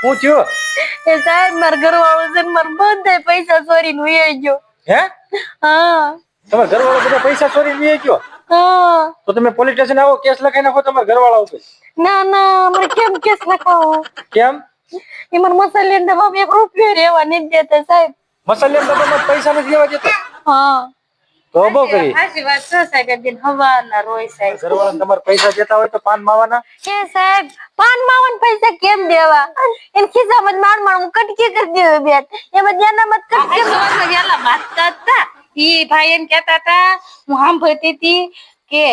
હું થયો? એ સાહેબ માર ઘરવાળો છે ને માર બધા પૈસા ચોરીને વહી ગયો. હે? હા તમારા ઘરવાળો બધા પૈસા ચોરી લઈ ગયો? હા. તો તમે પોલીસ સ્ટેશન આવો, કેસ લખાઈ નાખો તમારા ઘરવાળા ઉપર. ના ના મારે કેમ કેસ લખાવો? કેમ? એ મારા મસાલે ડબ્બામાં 1 રૂપિયો રહેવા નથી દેતા સાહેબ. મસાલિયા ડબ્બામાં પૈસા નથી લેવા દેતા? હા તો બહુ કરી. સાચી વાત છે સાહેબ. દિન હવાના રોય સાહેબ. ઘરવાળા તમારે પૈસા દેતા હોય તો પાન માવાના. કે સાહેબ પાન માવન પૈસા કેમ દેવા? એન ખિસ્સામાં માર હું કટકી કરી દેવી બેન. એમાં જ્ઞાનામાં કટકી સવારમાં વેલા વાંચતા હતા. ઈ ભાઈ એમ કહેતા હતા હું સાંભળતી હતી કે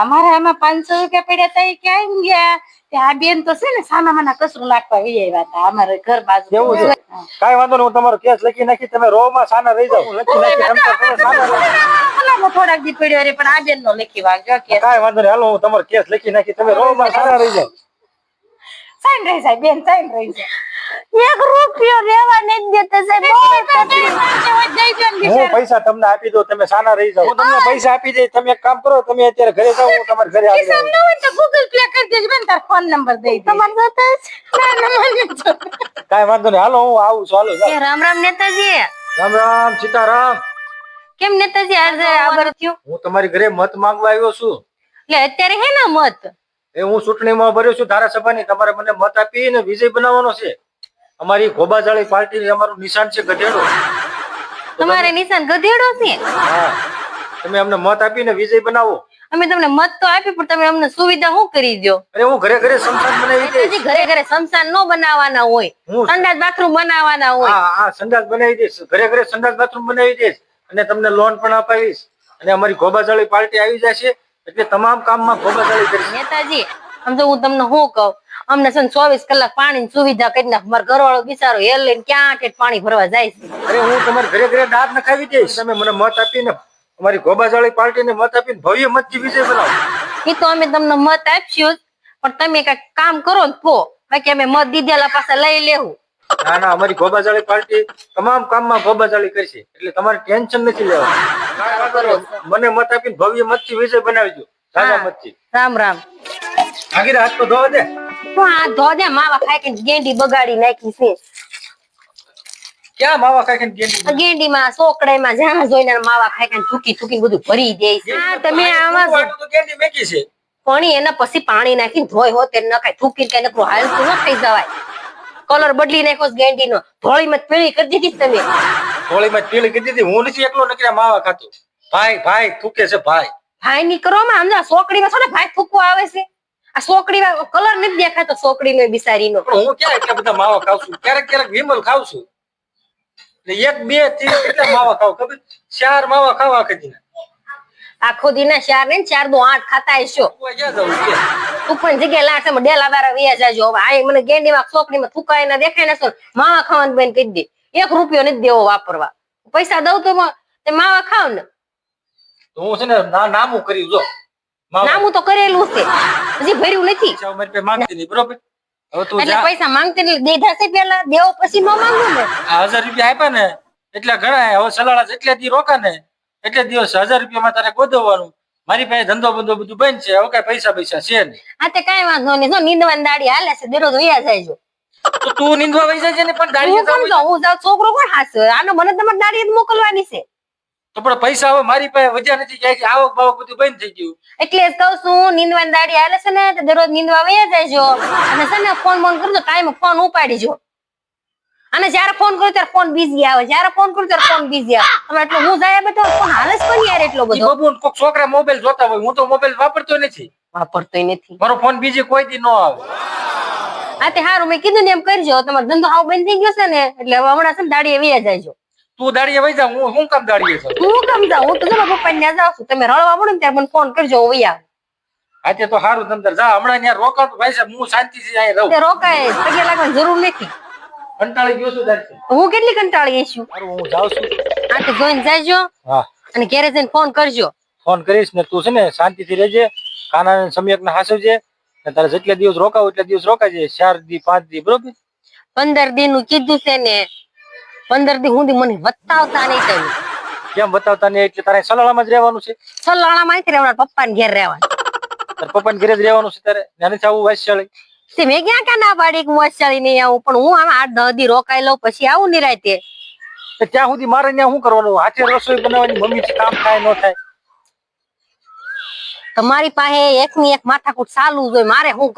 અમારા આમાં 500 રૂપિયા પડ્યા હતા. ઈ ક્યાં ગયા? તે આ બેન તો છે ને સાના માના કસરું નાખવા વહી આવ્યા હતા અમારે ઘર બાજુ. કેવું છે? કાઈ વાંધો નહીં, હું તમારો કેસ લખી નાખી, તમે રોમાં સાના રહી જાવ. હું લખી નાખી, તમે સાના રહી જાવ. થોડાક દી પડ્યો રે પણ આ બેન નો લખી વાગજો કે કાઈ વાંધો નહીં, હાલો હું તમારો કેસ લખી નાખી, તમે રોમાં સાના રહી જાવ. સાઈન રહી જાય બેન, સાઈન રહી જાય. 1 રૂપિયો રહેવા નથી દેતા સાહેબ. હું પૈસા તમને આપી દઉં, તમે સાના રહી જાવ. હું તમને પૈસા આપી દઈ, તમે એક કામ કરો, તમે અત્યારે ઘરે જાઓ, હું તમારા ઘરે આવી જાઉં. ગૂગલ પ્લે કરી દેજો બેન, તાર ફોન નંબર દઈ દે. તમાર જોતા કાઈ વાંધો નહીં, હાલો હું આવું છું. હાલો જાઓ. રામ રામ નેતાજી. રામ રામ સીતારામ. કેમ નેતાજી આજે આબર થયું? હું તમારી ઘરે મત માંગવા આવ્યો છું. એટલે અત્યારે હે ના મત હું ચૂંટણીમાં ભર્યો છું ધારાસભાની. તમારે મને મત આપીને વિજય બનાવવાનો છે. અમારી ગોબાજાળી પાર્ટી, અમારું નિશાન છે ગધેડો. તમારે નિશાન ગધેડો છે? હા, તમે અમને મત આપીને વિજય બનાવો. અમે તમને મત તો આપી પણ તમે અમને સુવિધા શું કરી દો? અરે હું ઘરે ઘરે સમસાન બનાવી દઈશ. ઘરે ઘરે સમસાન નો બનાવવાના હોય, સંડાસ બાથરૂમ બનાવવાના હોય. હા, સંડાસ બનાવી દઈશ, ઘરે ઘરે સંડાસ બાથરૂમ બનાવી દઈશ, અને તમને લોન પણ અપાવીશ. અને અમારી ગોબાજાળી પાર્ટી આવી જશે એટલે તમામ કામમાં ગોબાજાળી કરીશ. નેતાજી આમ તો હું તમને શું કહું, અમને છે ને 24 કલાક પાણીની સુવિધા કરી નાખ. મારો ઘરવાળો બિચારો હેલ લઈને ક્યાં ઠેઠ પાણી ભરવા જાય છે. અરે હું તમારે ઘરે ઘરે દાંત નખાવી દઈશ. તમે મને મત આપીને અમારી ગોબાજાળી પાર્ટીને મત આપીને ભવ્ય મતથી વિજય બનાવો. એ તો અમે તમને મત આપશું પણ તમે કઈક કામ કરો ને તો, બાકી અમે મત દીધેલા પાછા લઈ લેવું. ના ના, અમારી ગોબાજાળી પાર્ટી તમામ કામમાં ગોબાજાળી કરશે એટલે તમારે ટેન્શન નથી લેવાનું. મને મત આપીને ભવ્ય મતથી વિજય બનાવજો. રાજા મતથી. રામ રામ. આગળ હાથ તો ધોવા દે. હું આ ધો દે, માવા ખાઈ કે ગેંડી બગાડી નાખી છે. ક્યાં માવા ખાઈ ગેંડી? ગેંડીમાં સોકડામાં જ્યાં જોઈને માવા ખાઈ કે થૂકી થૂકી બધું ભરી દે છે. હા તમે આમાં તો ગેંડી મેકી છે. પાણી એના પછી પાણી નાખીને ધોઈ હો તે નખાય. થૂકી કે નકરું હાલતું ન થઈ જવાય. કલર બદલી નાખ્યો ગેંડી નો. ધોળીમાં પીળી કરી દીધી તમે. ધોળીમાં પીળી કરી દીધી? હું નથી એકલો નકરા માવા ખાતો. ભાઈ ભાઈ થૂકે છે ભાઈ. ભાઈ ની કરો માં સમજા, સોકડીમાં છો ને ભાઈ થૂકવો આવે છે. આ સોકડીમાં કલર નથી દેખાતો સોકડીનો બિસારીનો. પણ હું ક્યાં એટલા બધા માવા ખાવ છું? ક્યારેક ક્યારેક વિમલ ખાવ છું. એટલે 1 2 3 કેટલા માવા ખાવ ખબર? 4 માવા ખાવા આખી આખો દિના 4 ને 4 દો 8 ખાતા હશો. તું પણ જગ્યા લાટ ડેલા વાળા વ્યા જાજો. હવે આ મને ગેંડીમાં સોકડીમાં થૂકાય ના દેખાય ને માવા ખાવાનું બંધ કરી દે. 1 રૂપિયો નથી દેવો વાપરવા. પૈસા દઉં તો તે માવા ખાવ ને. તો હું છે ને નામું કર્યું જો. નામું તો કરેલું છે, હજી ભર્યું નથી. મારી પાસે માંગતી નહીં, બરોબર? હવે તું એટલે પૈસા માંગતી ને દેધા છે પેલા દેવો પછી નો માંગુ ને. 1000 રૂપિયા આપ્યા ને એટલે ઘણા. હવે સલાડા જેટલા દી રોકા ને એટલે દિવસ 1000 રૂપિયામાં તારે ગોદવવાનું. મારી પાસે ધંધો બંધો બધું બંધ છે. હવે કઈ પૈસા છે નહીં. હા તે કઈ વાંધો નહીં. જો નીંદવાની દાડી હાલે છે, દરરોજ વયા જાય. તો તું નીંદવા વહી જાય છે ને પણ દાડી હું જાઉં છોકરો કોણ હાસે? આનો મને તમારે દાડી મોકલવાની છે. તો પણ પૈસા હવે મારી પાસે વધ્યા નથી. ક્યાંય આવક બાવક બધું બંધ થઈ ગયું. એટલે જ કહું છું નીંદવાની દાડી હાલે છે ને દરરોજ નીંદવા વયા જાય. અને છે ને ફોન કરજો, ટાઈમ ફોન ઉપાડીજો. અને જયારે ફોન કરું ત્યારે ફોન બીઝી આવે, જયારે ફોન કરું ત્યારે ફોન બીઝી આવે. તમે એટલે હું જાય બેઠો ફોન હાલે જ પણ યાર એટલો બધો. બબુન કોક છોકરા મોબાઈલ જોતા હોય, હું તો મોબાઈલ વાપરતો નથી. વાપરતોય નથી. મારો ફોન બીજી કોઈ દી ન આવે. હા તે હારું મેં કીધું ને એમ કરજો. તમારો ધંધો હાવ બંધ થઈ ગયો છે ને એટલે હવે હમણાં છે ને દાડીએ વયા જાયજો. તું દાડીએ વહી જા, હું કામ દાડીએ છું? હું કેમ જાઉં? હું તો જરા પપ્પા ત્યાં જાઉં છું. તમે રળવા પડો ને ત્યારે મને ફોન કરજો, હું વયા. આજે તો સારું તંદર જા. હમણાં ત્યાં રોકા તો ભાઈ સાહેબ, હું શાંતિથી અહીં રહું. તે રોકાય પગે લાગવાની જરૂર નથી. કંટાળી ગયો છું તારી. હું કેટલી કંટાળી છું. સારું હું જાઉં છું. આ તો જોઈને જાયજો. હા, અને ઘરે જઈને ફોન કરજો. ફોન કરીશ ને તું છે ને શાંતિથી રહેજે. કાના સમ્યક ને હાસવજે. ને તારે જેટલા દિવસ રોકાવ એટલા દિવસ રોકાજે. 4 દી 5 દી, બરોબર? 15 દી નું કીધું છે ને. 15 દી સુધી મને બતાવતા નહીં તમે. કેમ બતાવતા નહીં? એટલે તારે સલાળામાં જ રહેવાનું છે. સલાળામાં જ રહેવાનું, પપ્પા ને ઘેર રહેવાનું. તારે પપ્પાને ઘરે જ રહેવાનું છે તારે. ત્યાંથી આવું વાસ્યાળી. તે મેં ક્યાં ના પાડી કે મોજ ચાલી નહીં આવું, પણ હું આમ 8-10 દી રોકાઈ લઉં પછી આવું નિરાંતે. તો ત્યાં સુધી મારે ત્યાં શું કરવાનું? હાથે રસોઈ બનાવવાની, મમ્મી કામ થાય ન થાય? તમારી પાસે એકની એક માથાકૂટ ચાલુ જ હોય, મારે શું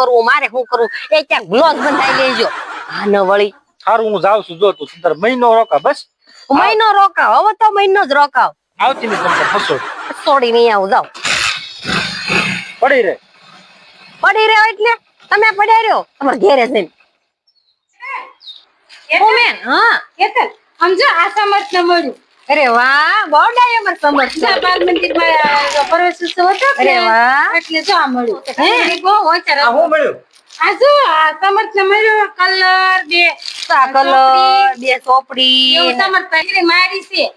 કરવું, એ ક્યાંક બ્લોગ બંધાઈ લેજો. હા ન વળી સારું, હું જાઉં છું. જો તું તારે મહિનો રોકા બસ. મહિનો રોકાવ, હવે તો મહિનો જ રોકાવ. આવતી નહીં તમને ફસો છોડી નહીં આવું, જાવ. પડી રે. પડી રહ્યો એટલે તમે પડ્યા રહ્યો તમારા ઘેરે જઈને. હા કેતન સમજો આ સમર્થ ને મળ્યું. અરે વાહ, બહુ ડાયમર સમજ છે. બાલ મંદિરમાં પ્રવેશ ઉત્સવ હતો અરે વાહ, એટલે જો આ મળ્યું. હે બહુ હોશિયાર આ શું મળ્યું? આ જો આ સમર્થ ને મળ્યું કલર બે આ કલર, બે ચોપડી એવું સમર્થ પહેરી મારી છે.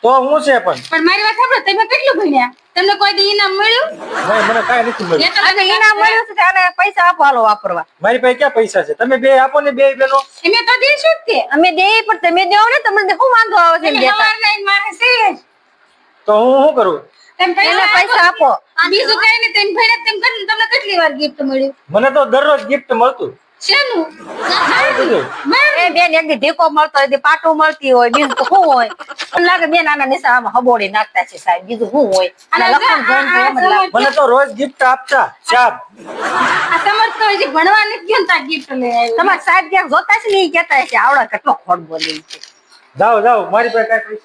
તો હું છે પણ મારી વાત સાંભળો, તમે કેટલું ભણ્યા? તમને કોઈ દી ઇનામ મળ્યું? નહીં, મને કાંઈ નથી મળ્યું. અને ઇનામ મળ્યું છે, આને પૈસા આપો હાલો વાપરવા. મારી પાસે ક્યાં પૈસા છે? તમે બે આપો ને, બે બેનો. અમે તો દઈશું જ તે. અમે દેવી પણ તમે દેવો ને, તમને શું વાંધો આવે છે એમ તમે દેતા? હવારના ઈ મારે છે જ. તો હું શું કરું? તમે એને પૈસા આપો. બીજું કઈ નહીં, તમે ભણ્યા તેમ કરીને તમને કેટલી વાર ગિફ્ટ મળ્યું? મને તો દરરોજ ગિફ્ટ મળતું. શેનું? બધું. એ બેન એક દી ઢીકો મળતો હોય, એક દી પાટું મળતી હોય, બીજું તો શું હોય? મને લાગે બેન આના નિશા આમાં હબોડી નાખતા છે સાહેબ, બીજું શું હોય? આના લખણ જોઈને તો એમ જ લાગે. મને તો રોજ ગિફ્ટ આપતા. શાબ. આ સમર્થ તો હજી ભણવા નથી ગયો ને ત્યાં gift લઈ આવ્યો. તમારા સાહેબ ક્યાંક જોતા છે ને, એ કહેતા છે આવડા કેટલો ખોટ બોલે છે. જાઓ જાઓ, મારી પાસે કાંઈ પૈસા